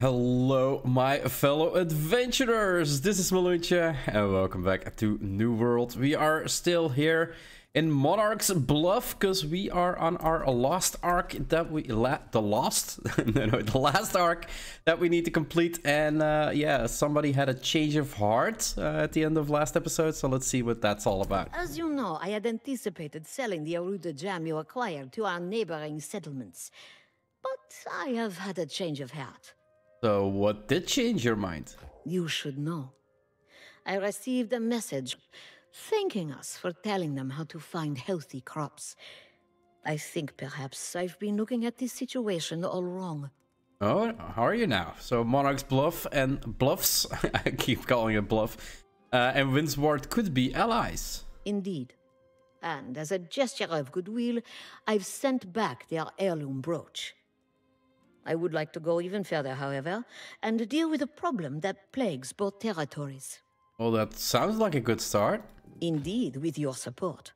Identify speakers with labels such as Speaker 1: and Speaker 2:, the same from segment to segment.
Speaker 1: Hello, my fellow adventurers. This is Mloentje, and welcome back to New World. We are still here in Monarch's Bluff because we are on our last arc that we the last arc that we need to complete. And yeah, somebody had a change of heart at the end of last episode, so let's see what that's all about.
Speaker 2: As you know, I had anticipated selling the Aruda jam you acquired to our neighboring settlements, but I have had a change of heart.
Speaker 1: So what did change your mind?
Speaker 2: You should know. I received a message thanking us for telling them how to find healthy crops. I think perhaps I've been looking at this situation all wrong.
Speaker 1: Oh, how are you now? So Monarch's Bluff and Bluffs, I keep calling it Bluff, and Windsward could be allies.
Speaker 2: Indeed. And as a gesture of goodwill, I've sent back their heirloom brooch. I would like to go even further, however, and deal with a problem that plagues both territories.
Speaker 1: Well, that sounds like a good start.
Speaker 2: Indeed, with your support.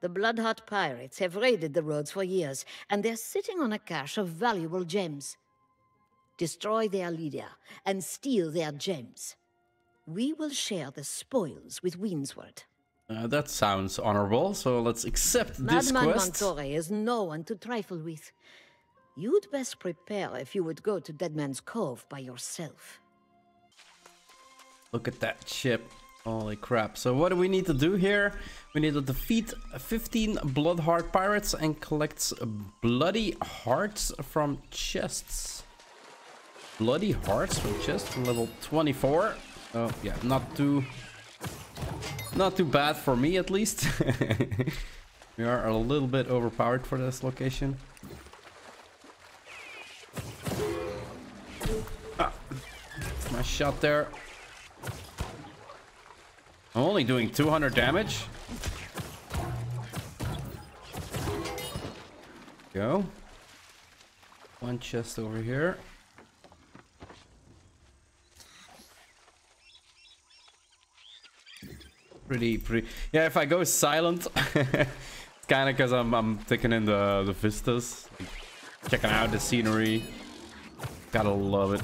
Speaker 2: The Bloodheart pirates have raided the roads for years, and they're sitting on a cache of valuable gems. Destroy their leader and steal their gems. We will share the spoils with Windsward.
Speaker 1: That sounds honorable, so let's accept this
Speaker 2: Madman
Speaker 1: quest.
Speaker 2: Montore is no one to trifle with. You'd best prepare if you would go to Deadman's Cove by yourself.
Speaker 1: Look at that ship. Holy crap. So what do we need to do here? We need to defeat 15 Bloodheart pirates and collect bloody hearts from chests. Bloody hearts from chests, level 24. Oh yeah, not too bad for me at least. We are a little bit overpowered for this location. My shot there. I'm only doing 200 damage. Go. One chest over here. Pretty. Yeah, if I go silent, it's kind of because I'm taking in the vistas, checking out the scenery. Gotta love it.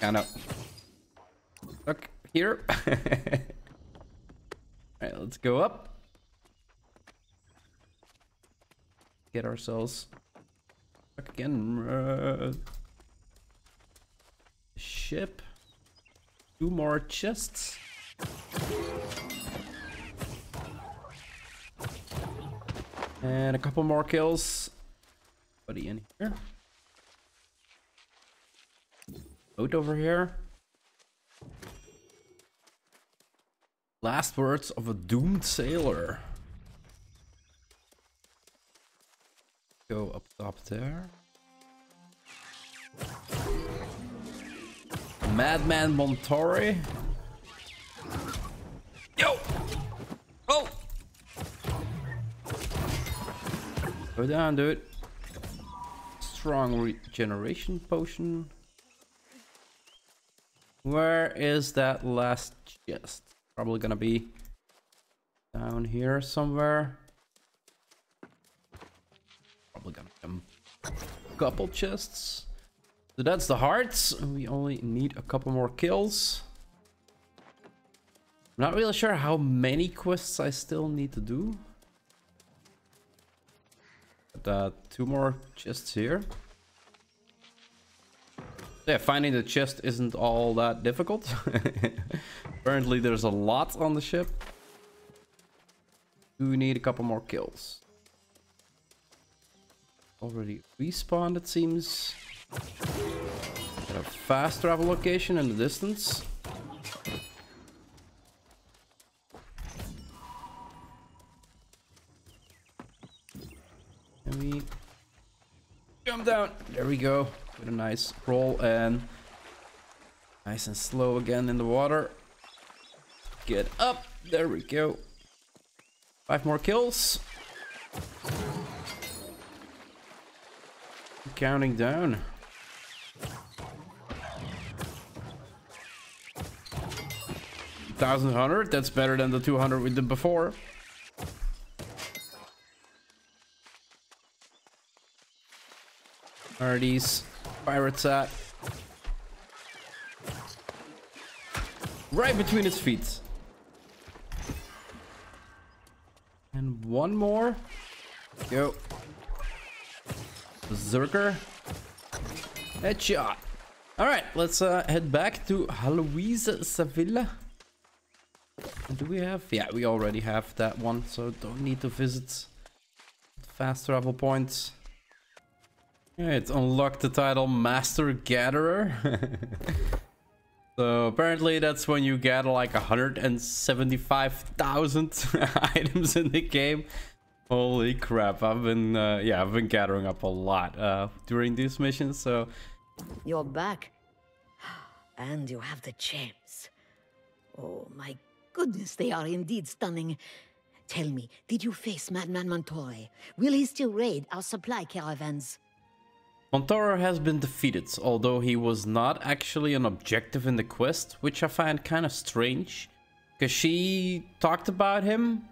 Speaker 1: Kind of stuck here. Alright, let's go up. Get ourselves back again. Ship. 2 more chests. And a couple more kills. Buddy in here. Boat over here. Last words of a doomed sailor. Go up top there. Madman Montore. Yo! Oh! Go down, dude. Strong regeneration potion. Where is that last chest? Probably gonna be down here somewhere. Probably gonna come a couple chests. So that's the hearts. We only need a couple more kills. I'm not really sure how many quests I still need to do. But 2 more chests here. Yeah, finding the chest isn't all that difficult. Apparently there's a lot on the ship. Do need a couple more kills. Already respawned, it seems. Got a fast travel location in the distance. And we jump down. There we go. With a nice roll and nice and slow again in the water. Get up. There we go. 5 more kills. Counting down. 1,100. That's better than the 200 we did before. Where are these pirates at? Right between his feet. And one more. Go. Berserker. Headshot. Alright, let's head back to Heloise Sevilla. Do we have? Yeah, we already have that one, so don't need to visit fast travel points. Alright, unlock the title Master Gatherer. So apparently that's when you gather like 175,000 items in the game. Holy crap! I've been gathering up a lot during these missions. So
Speaker 2: You're back, and you have the gems. Oh my goodness, they are indeed stunning. Tell me, did you face Madman Montoy? Will he still raid our supply caravans?
Speaker 1: Montoro has been defeated, although he was not actually an objective in the quest, which I find kind of strange, because she talked about him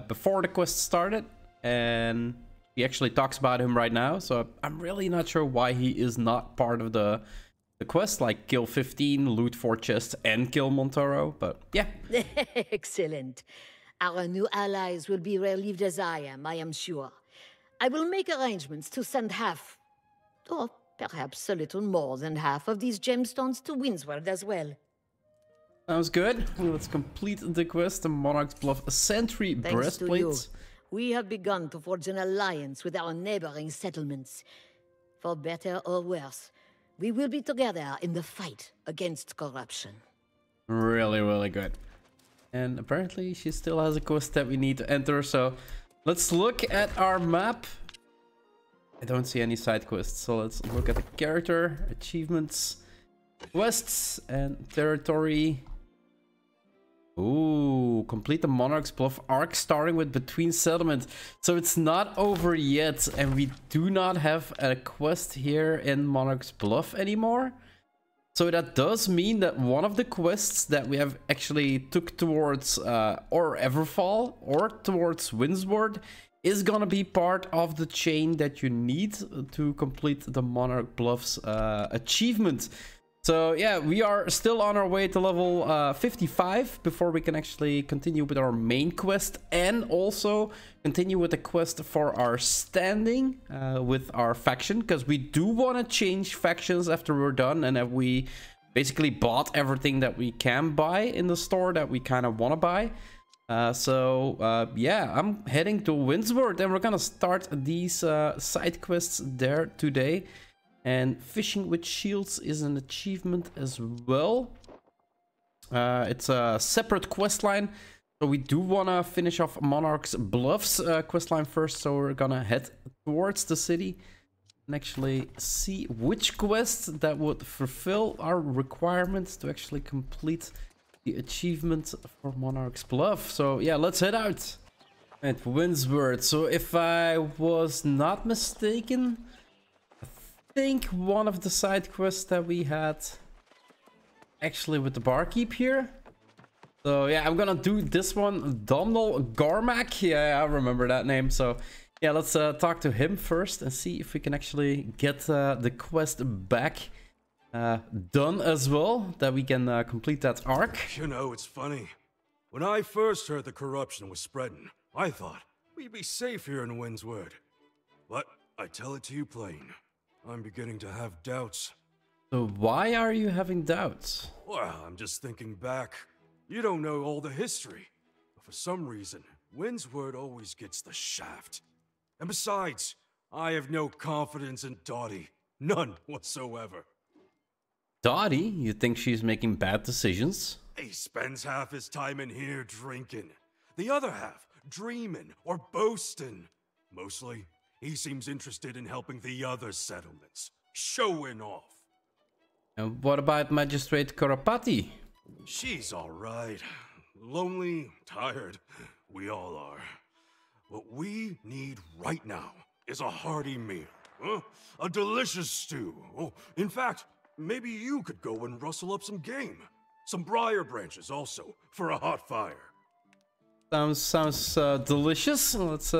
Speaker 1: before the quest started, and he actually talks about him right now, so I'm really not sure why he is not part of the quest, like kill 15, loot 4 chests, and kill Montoro, but yeah.
Speaker 2: Excellent. Our new allies will be relieved as I am sure. I will make arrangements to send half, or perhaps a little more than half of these gemstones to Windsward as well.
Speaker 1: Sounds good. Let's complete the quest, the Monarch's Bluff Sentry Breastplate.
Speaker 2: To you, we have begun to forge an alliance with our neighboring settlements. For better or worse, we will be together in the fight against corruption.
Speaker 1: Really, really good. And apparently she still has a quest that we need to enter, so let's look at our map. I don't see any side quests, so let's look at the character, achievements, quests, and territory. Ooh, complete the Monarch's Bluff arc starting with Between Settlement. So it's not over yet, and we do not have a quest here in Monarch's Bluff anymore. So that does mean that one of the quests that we have actually took towards or Everfall or towards Windsward is gonna be part of the chain that you need to complete the Monarch Bluffs achievement. So yeah, we are still on our way to level 55 before we can actually continue with our main quest and also continue with the quest for our standing with our faction, because we do want to change factions after we're done, and that we basically bought everything that we can buy in the store that we kind of want to buy. Yeah, I'm heading to Windsward and we're gonna start these side quests there today. And fishing with shields is an achievement as well. It's a separate quest line, so we do want to finish off Monarch's Bluffs quest line first. So we're gonna head towards the city and actually see which quest that would fulfill our requirements to actually complete the achievement for Monarch's Bluff. So yeah, let's head out at Windsward. So if I was not mistaken, I think one of the side quests that we had actually with the barkeep here. So yeah, I'm gonna do this one. Domhnall Garmack, yeah, I remember that name. So yeah, let's talk to him first and see if we can actually get the quest back done as well, that we can complete that arc.
Speaker 3: You know, it's funny. When I first heard the corruption was spreading, I thought we'd be safe here in Windsward. But I tell it to you plain, I'm beginning to have doubts.
Speaker 1: So why are you having doubts?
Speaker 3: Well, I'm just thinking back. You don't know all the history, but for some reason, Windsward always gets the shaft. And besides, I have no confidence in Dottie. None whatsoever.
Speaker 1: Dottie? You think she's making bad decisions?
Speaker 3: He spends half his time in here drinking. The other half dreaming or boasting. Mostly, he seems interested in helping the other settlements. Showing off.
Speaker 1: And what about Magistrate Korapati?
Speaker 3: She's alright. Lonely, tired. We all are. What we need right now is a hearty meal. Huh? A delicious stew. Oh, in fact, maybe you could go and rustle up some game. Some briar branches also, for a hot fire.
Speaker 1: Sounds delicious. Let's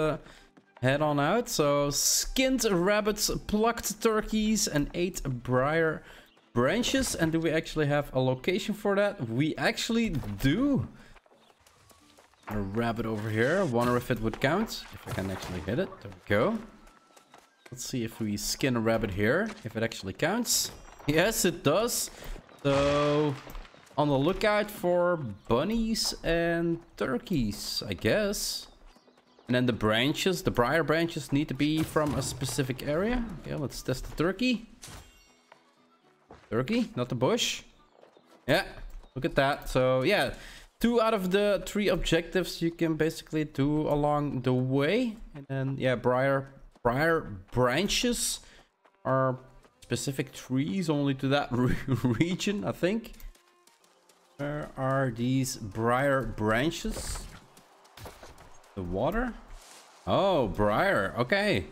Speaker 1: head on out. So skinned rabbits, plucked turkeys, and 8 briar branches. And do we actually have a location for that? We actually do. A rabbit over here. Wonder if it would count. If I can actually hit it. There we go. Let's see if we skin a rabbit here. If it actually counts. Yes, it does. So on the lookout for bunnies and turkeys, I guess. And then the branches, the briar branches need to be from a specific area. Okay, let's test the turkey. Turkey, not the bush. Yeah, look at that. So yeah, 2 out of the 3 objectives you can basically do along the way. And then yeah, briar branches are specific trees only to that region, I think. Where are these briar branches? The water? Oh, briar. Okay.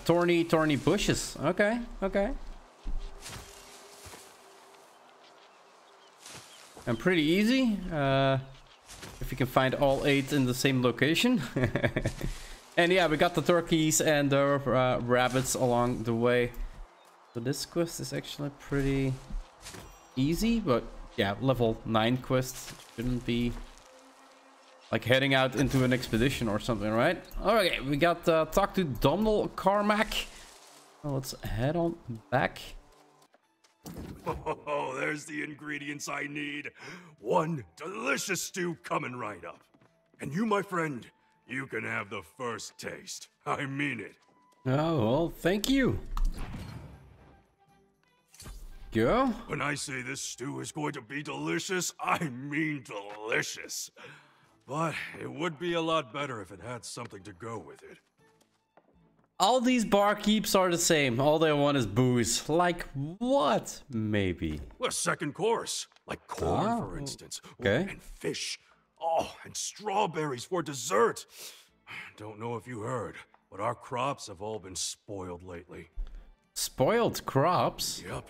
Speaker 1: Thorny bushes. Okay, okay. And pretty easy. If you can find all 8 in the same location. And yeah, we got the turkeys and the rabbits along the way. So this quest is actually pretty easy, but yeah, level 9 quest shouldn't be like heading out into an expedition or something, right? Okay, we got talk to Donald Carmack. Well, let's head on back.
Speaker 3: Oh, there's the ingredients I need. One delicious stew coming right up. And you, my friend, you can have the first taste. I mean it.
Speaker 1: Oh, well, thank you. Go.
Speaker 3: When I say this stew is going to be delicious, I mean delicious. But it would be a lot better if it had something to go with it.
Speaker 1: All these barkeeps are the same. All they want is booze. Like what? Maybe.
Speaker 3: A second course. Like corn, for instance.
Speaker 1: Okay.
Speaker 3: And fish. Oh, and strawberries for dessert. Don't know if you heard, but our crops have all been spoiled lately.
Speaker 1: Spoiled crops?
Speaker 3: Yep.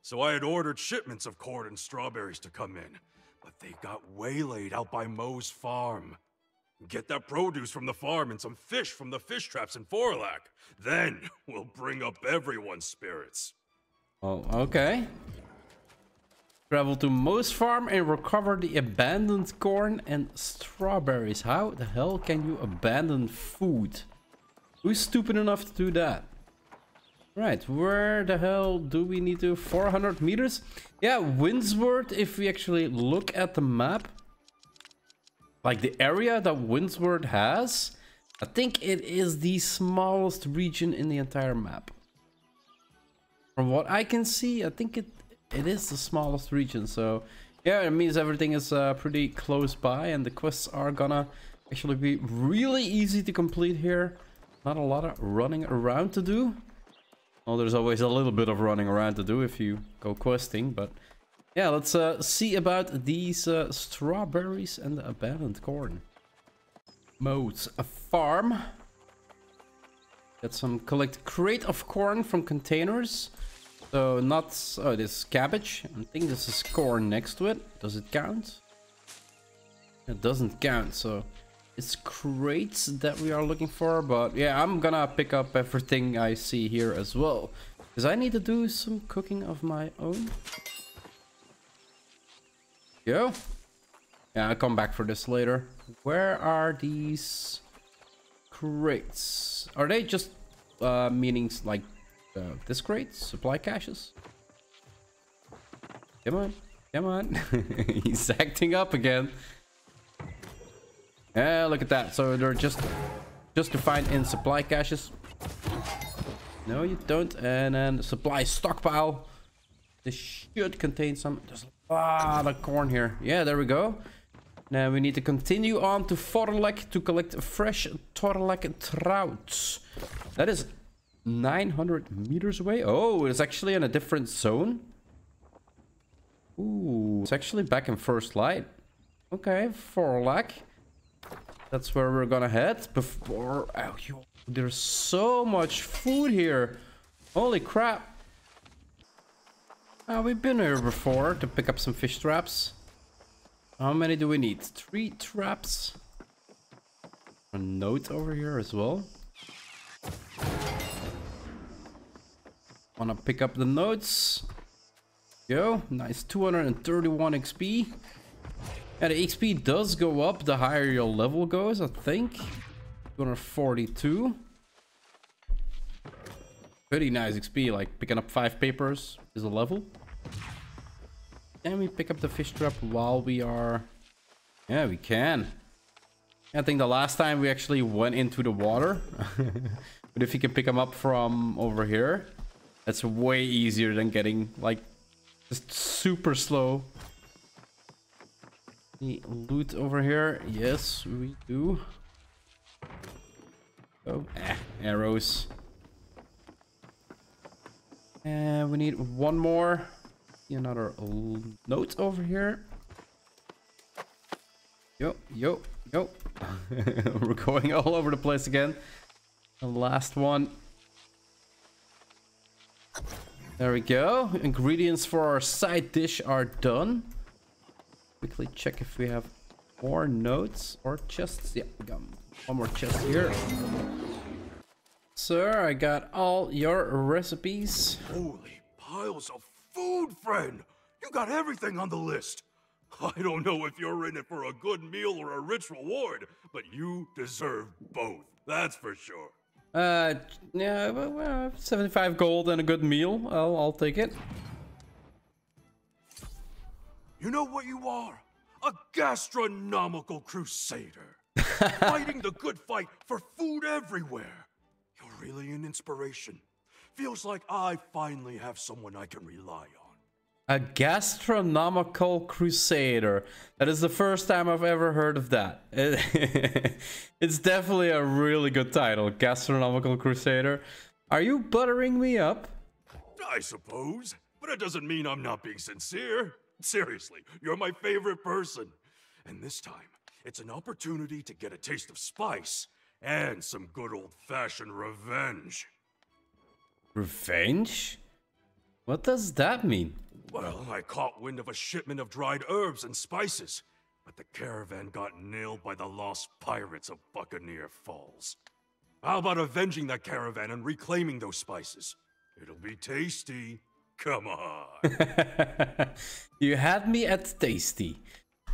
Speaker 3: So I had ordered shipments of corn and strawberries to come in, but they got waylaid out by Moe's farm. Get that produce from the farm and some fish from the fish traps in Forlac. Then we'll bring up everyone's spirits.
Speaker 1: Oh, okay. Travel to Moe's farm and recover the abandoned corn and strawberries. How the hell can you abandon food? Who's stupid enough to do that? Right, where the hell do we need to? 400 meters? Yeah, Windsward, if we actually look at the map, like the area that Windsward has, I think it is the smallest region in the entire map. From what I can see, I think it is the smallest region. So yeah, it means everything is pretty close by, and the quests are gonna actually be really easy to complete here. Not a lot of running around to do. Well, there's always a little bit of running around to do if you go questing, but yeah, let's see about these strawberries and the abandoned corn. Modes a farm. Get some collect crate of corn from containers. So not, oh, this is cabbage. I think this is corn next to it. Does it count? It doesn't count, so it's crates that we are looking for. But yeah, I'm gonna pick up everything I see here as well, because I need to do some cooking of my own. Go. Yeah, I'll come back for this later. Where are these crates? Are they just meanings like this crate? Supply caches? Come on. Come on. He's acting up again. Yeah, look at that. So they're just to find in supply caches. No, you don't. And then supply stockpile. This should contain some. There's a lot of corn here. Yeah, there we go. Now we need to continue on to Forlac to collect fresh Forlac trouts. That is 900 meters away. Oh, it's actually in a different zone. Ooh, it's actually back in First Light. Okay, Forlac. That's where we're gonna head before. Oh, there's so much food here. Holy crap. We've been here before to pick up some fish traps. How many do we need? 3 traps. A note over here as well. Wanna pick up the notes. Go. Nice 231 XP. Yeah, the XP does go up the higher your level goes, I think. 242. Pretty nice XP, like picking up 5 papers is a level. Can we pick up the fish trap while we are... Yeah, we can. I think the last time we actually went into the water. But if you can pick them up from over here, that's way easier than getting like just super slow. The loot over here. Yes, we do. Oh, arrows. And we need one more. Another note over here. Yo. We're going all over the place again. The last one. There we go. Ingredients for our side dish are done. Quickly check if we have more notes or chests. Yeah, we got one more chest here. Sir, I got all your recipes.
Speaker 3: Holy piles of food, friend! You got everything on the list. I don't know if you're in it for a good meal or a rich reward, but you deserve both. That's for sure.
Speaker 1: Yeah, well, 75 gold and a good meal. I'll take it.
Speaker 3: You know what you are? A gastronomical crusader. Fighting the good fight for food everywhere. You're really an inspiration. Feels like I finally have someone I can rely on.
Speaker 1: A gastronomical crusader. That is the first time I've ever heard of that. It's definitely a really good title. Gastronomical crusader. Are you buttering me up?
Speaker 3: I suppose. But it doesn't mean I'm not being sincere. Seriously, you're my favorite person. And this time, it's an opportunity to get a taste of spice and some good old-fashioned revenge.
Speaker 1: Revenge? What does that mean?
Speaker 3: Well, I caught wind of a shipment of dried herbs and spices, but the caravan got nailed by the lost pirates of Buccaneer Falls. How about avenging that caravan and reclaiming those spices? It'll be tasty. Come on.
Speaker 1: You had me at tasty.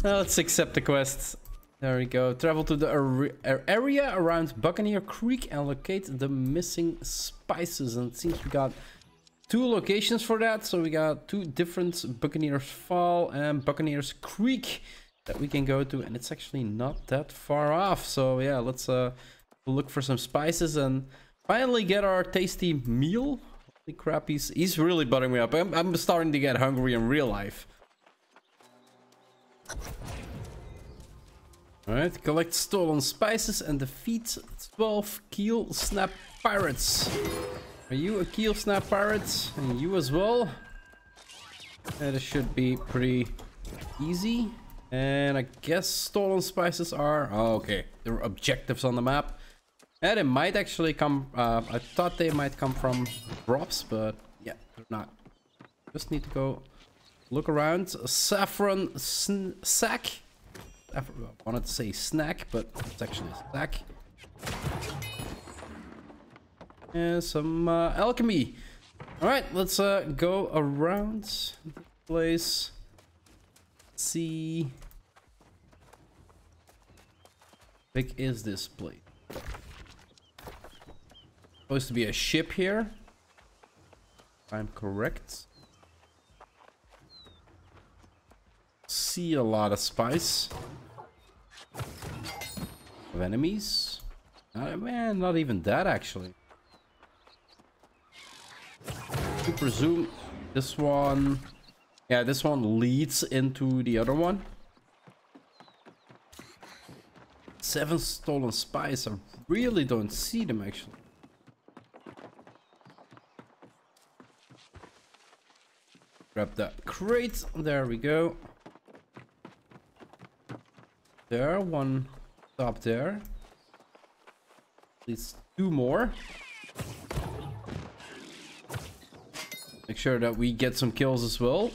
Speaker 1: Now let's accept the quest. There we go. Travel to the area around Buccaneer Creek and locate the missing spices. And it seems we got 2 locations for that. So we got 2 different Buccaneers Fall and Buccaneers Creek that we can go to. And it's actually not that far off. So yeah, let's look for some spices and finally get our tasty meal. Holy crap, he's really buttering me up. I'm starting to get hungry in real life. Alright, collect stolen spices and defeat 12 keel snap pirates. Are you a keel snap pirate? And you as well? This should be pretty easy. And I guess stolen spices are... Oh, okay. There are objectives on the map. And they might actually come... I thought they might come from drops, but yeah, they're not. Just need to go look around. Saffron sack. I wanted to say snack, but it's actually a sack. And some alchemy. Alright, let's go around the place. See. How big is this place? Supposed to be a ship here. If I'm correct. See a lot of spice. Of enemies. Man, not even that actually. I presume this one... Yeah, this one leads into the other one. 7 stolen spice. I really don't see them actually. Grab that crate. There we go. There, one top there. At least 2 more. Make sure that we get some kills as well.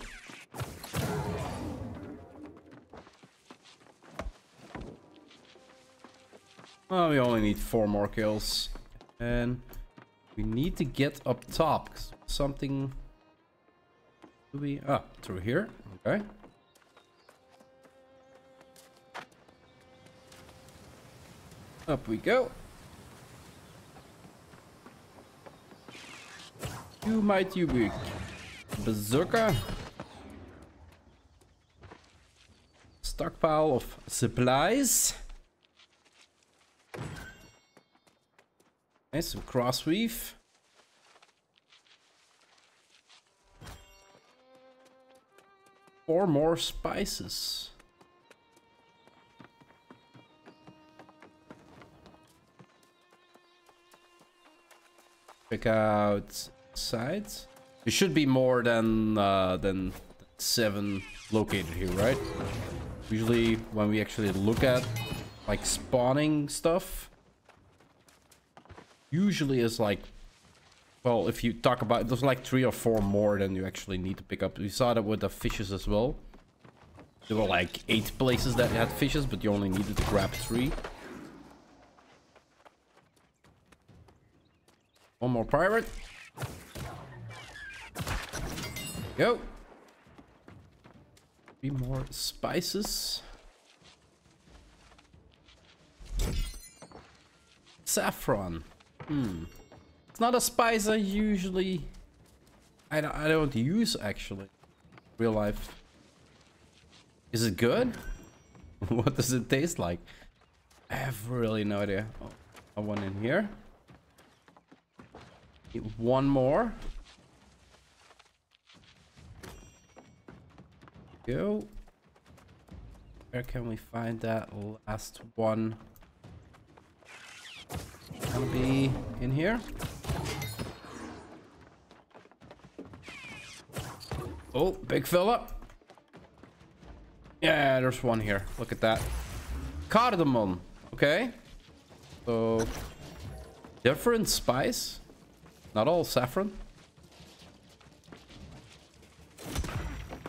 Speaker 1: Oh, we only need 4 more kills. And we need to get up top. Something... Do we... Ah, through here. Okay. Up we go. You might you be Berserker. Stockpile of supplies. Okay, some crossweave. Four more spices. Check out sides. There should be more than 7 located here, right? Usually when we actually look at like spawning stuff, usually is like, well, if you talk about, there's like 3 or 4 more than you actually need to pick up. We saw that with the fishes as well. There were like 8 places that had fishes, but you only needed to grab 3. One more pirate. Go. 3 more spices. Saffron. It's not a spice I usually... I don't use, actually. Real life. Is it good? What does it taste like? I have really no idea. Oh, one in here. Need 1 more. Go. Where can we find that last one? Gonna be in here. Oh, big fella. Yeah, there's one here. Look at that. Cardamom. Okay. So, different spice. Not all saffron.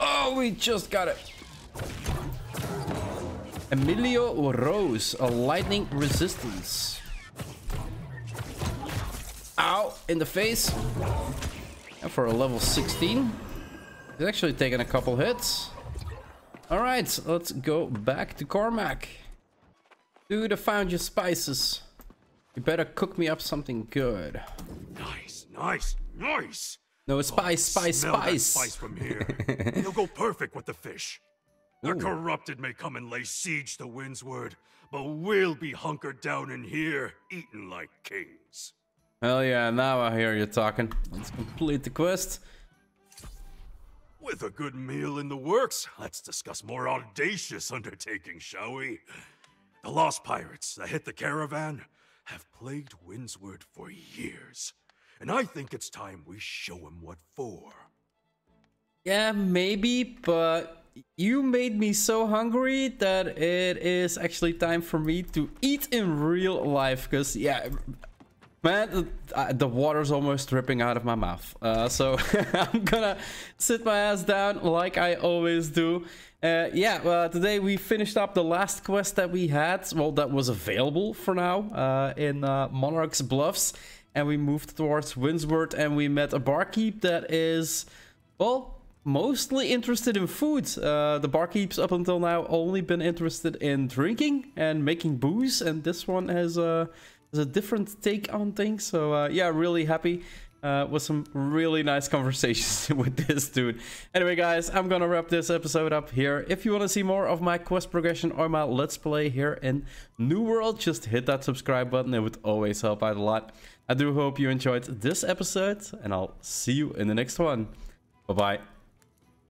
Speaker 1: Oh, we just got it. Emilio Rose, a lightning resistance. Ow, in the face. And for a level 16. He's actually taking a couple hits. Alright, let's go back to Cormac. Dude, I found your spices. You better cook me up something good.
Speaker 3: Nice, nice, nice.
Speaker 1: No, spice.
Speaker 3: Smell that spice from here. It'll go perfect with the fish. The corrupted may come and lay siege to Windsward, but we'll be hunkered down in here, eating like kings.
Speaker 1: Hell yeah, now I hear you talking. Let's complete the quest.
Speaker 3: With a good meal in the works, let's discuss more audacious undertakings, shall we? The lost pirates that hit the caravan have plagued Windsward for years, and I think it's time we show them what for.
Speaker 1: Yeah, maybe, but you made me so hungry that it is actually time for me to eat in real life, because, yeah, man, the water's almost dripping out of my mouth. So I'm gonna sit my ass down like I always do. Today we finished up the last quest that we had. Well, that was available for now in Monarch's Bluffs. And we moved towards Windsward and we met a barkeep that is, well, mostly interested in food. The barkeeps up until now only been interested in drinking and making booze. And this one has a different take on things. So yeah, really happy with some really nice conversations with this dude. Anyway, guys, I'm gonna wrap this episode up here. If you want to see more of my quest progression or my let's play here in New World, just hit that subscribe button. It would always help out a lot. I do hope you enjoyed this episode, and I'll see you in the next one. Bye bye.